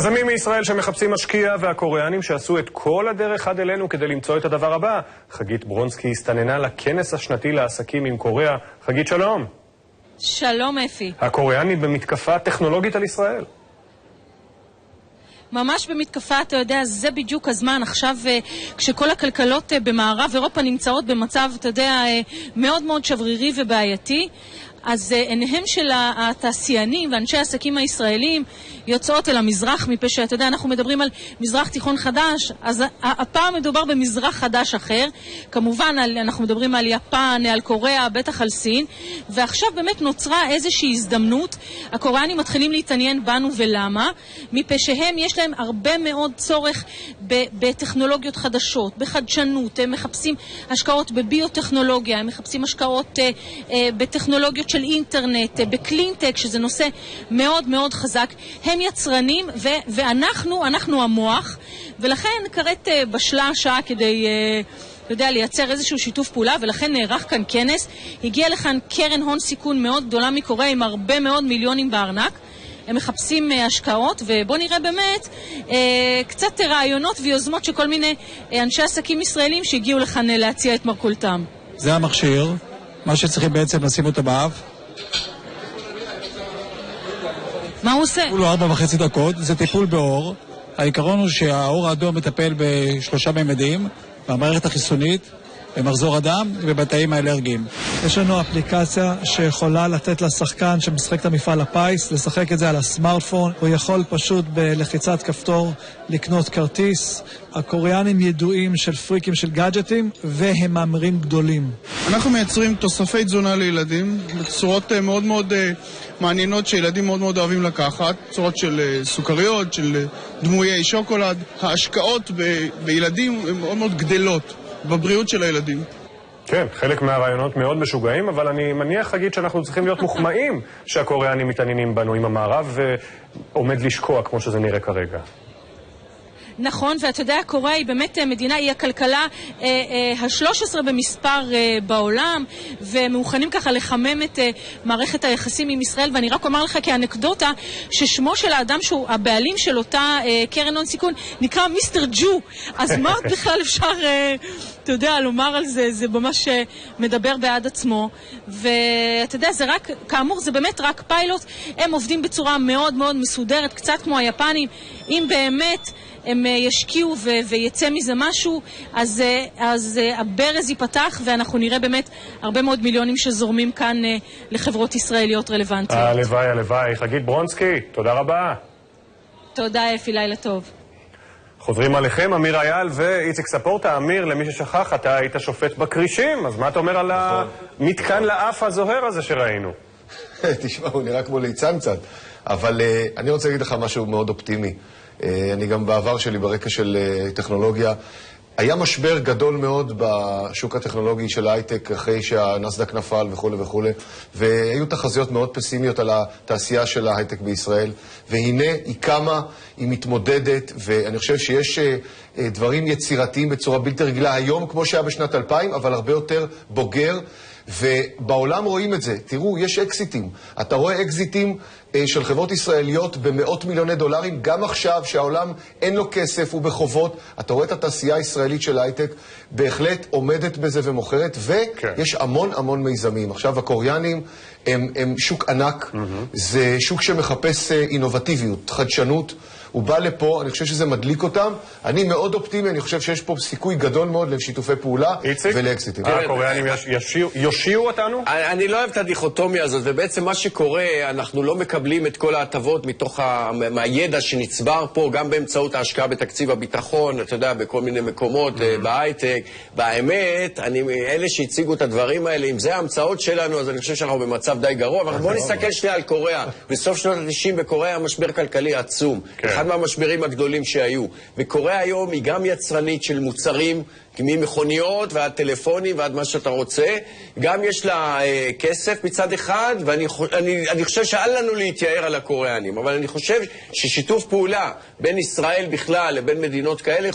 יזמים מישראל שמחפשים משקיע והקוריאנים שעשו את כל הדרך עד אלינו כדי למצוא את הדבר הבא. חגית ברונסקי הסתננה לכנס השנתי לעסקים עם קוריאה. חגית, שלום. שלום אפי. הקוריאנים במתקפה טכנולוגית על ישראל. ממש במתקפה, אתה יודע, זה בדיוק הזמן. עכשיו, כשכל הכלכלות במערב אירופה נמצאות במצב, אתה יודע, מאוד מאוד שברירי ובעייתי, אז עיניהם של התעשיינים ואנשי העסקים הישראלים יוצאות אל המזרח, מפני שאתה יודע, אנחנו מדברים על מזרח תיכון חדש, אז הפעם מדובר במזרח חדש אחר. כמובן, אנחנו מדברים על יפן, על קוריאה, בטח על סין, ועכשיו באמת נוצרה איזושהי הזדמנות. הקוריאנים מתחילים להתעניין בנו, ולמה? מפני שהם, יש להם הרבה מאוד צורך בטכנולוגיות חדשות, בחדשנות. הם מחפשים השקעות בביוטכנולוגיה, הם מחפשים השקעות בטכנולוגיות של אינטרנט, בקלינטק, שזה נושא מאוד מאוד חזק. הם יצרנים ואנחנו המוח, ולכן קראת בשלה השעה כדי לייצר איזשהו שיתוף פעולה, ולכן נערך כאן כנס. הגיע לכאן קרן הון סיכון מאוד גדולה מקוריאה עם הרבה מאוד מיליונים בארנק. הם מחפשים השקעות, ובוא נראה באמת קצת רעיונות ויוזמות של כל מיני אנשי עסקים ישראלים שהגיעו לכאן להציע את מרכולתם. זה המכשיר, מה שצריכים בעצם לשים אותו באף. מה הוא עושה? הוא 4.5 דקות, זה טיפול באור. העיקרון הוא שהאור האדום מטפל ב3 ממדים, במערכת החיסונית, במחזור הדם ובתאים האלרגיים. יש לנו אפליקציה שיכולה לתת לשחקן שמשחק את המפעל הפיס, לשחק את זה על הסמארטפון. הוא יכול פשוט בלחיצת כפתור לקנות כרטיס. הקוריאנים ידועים של פריקים של גאדג'טים, והם מאמרים גדולים. אנחנו מייצרים תוספי תזונה לילדים בצורות מאוד מאוד מעניינות שילדים מאוד מאוד אוהבים לקחת, צורות של סוכריות, של דמויי שוקולד. ההשקעות בילדים הן מאוד מאוד גדלות בבריאות של הילדים. כן, חלק מהרעיונות מאוד משוגעים, אבל אני מניח, חגית, שאנחנו צריכים להיות מוחמאים שהקוריאנים מתעניינים בנו, עם המערב ועומד לשקוע כמו שזה נראה כרגע. נכון, ואתה יודע, קוריאה היא באמת מדינה, היא הכלכלה ה-13 במספר בעולם, ומוכנים ככה לחמם את מערכת היחסים עם ישראל. ואני רק אומר לך כאנקדוטה, ששמו של האדם שהוא הבעלים של אותה קרן הון סיכון נקרא מיסטר ג'ו. אז מה בכלל אפשר, אתה יודע, לומר על זה? זה ממש מדבר בעד עצמו. ואתה יודע, זה רק, כאמור, זה באמת רק פיילוט. הם עובדים בצורה מאוד מאוד מסודרת, קצת כמו היפנים. אם באמת הם ישקיעו ויצא מזה משהו, אז הברז ייפתח, ואנחנו נראה באמת הרבה מאוד מיליונים שזורמים כאן לחברות ישראליות רלוונטיות. הלוואי, הלוואי. חגית ברונסקי, תודה רבה. תודה אפי, לילה טוב. חוזרים עליכם, אמיר אייל ואיציק ספורטה. אמיר, למי ששכח, אתה היית שופט בקרישים, אז מה אתה אומר על המתקן לאף הזוהר הזה שראינו? תשמע, הוא נראה כמו ליצן קצת, אבל אני רוצה להגיד לך משהו מאוד אופטימי. אני גם בעבר שלי ברקע של טכנולוגיה. היה משבר גדול מאוד בשוק הטכנולוגי של ההייטק אחרי שהנסדק נפל וכו' וכו', והיו תחזיות מאוד פסימיות על התעשייה של ההייטק בישראל, והנה היא קמה, היא מתמודדת, ואני חושב שיש דברים יצירתיים בצורה בלתי רגילה היום כמו שהיה בשנת 2000, אבל הרבה יותר בוגר, ובעולם רואים את זה. תראו, יש אקזיטים. אתה רואה אקזיטים של חברות ישראליות במאות מיליוני דולרים, גם עכשיו שהעולם אין לו כסף ובחובות. אתה רואה את התעשייה הישראלית של ההייטק בהחלט עומדת בזה ומוכרת, ויש המון המון מיזמים. עכשיו הקוריאנים הם שוק ענק, זה שוק שמחפש אינובטיביות, חדשנות. הוא בא לפה, אני חושב שזה מדליק אותם. אני מאוד אופטימי, אני חושב שיש פה סיכוי גדול מאוד לשיתופי פעולה ולאקזיטים. הקוריאנים יושיעו אותנו? אני לא אוהב את הדיכוטומיה הזאת, ובעצם מה שקורה, אנחנו לא מקבלים את כל ההטבות מתוך מהידע שנצבר פה, גם באמצעות ההשקעה בתקציב הביטחון, אתה יודע, בכל מיני מקומות, בהייטק. באמת, אלה שהציגו את הדברים האלה, אם זה ההמצאות שלנו, אז אני חושב שאנחנו במצב די גרוע. אבל בואו נסתכל שנייה על קוריאה. בסוף שנות ה-90 בקוריאה המשבר כלכלי עצום. אחד מהמשברים הגדולים שהיו. וקוריאה היום היא גם יצרנית של מוצרים, ממכוניות ועד טלפונים ועד מה שאתה רוצה. גם יש לה כסף מצד אחד, ואני חושב שאל לנו להתייער על הקוריאנים. אבל אני חושב ששיתוף פעולה בין ישראל בכלל לבין מדינות כאלה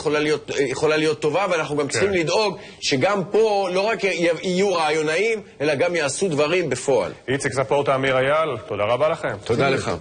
יכולה להיות טובה, ואנחנו גם צריכים לדאוג שגם פה לא רק יהיו רעיונאים, אלא גם יעשו דברים בפועל. איציק ספורטה, אמיר אייל, תודה רבה לכם. תודה לך.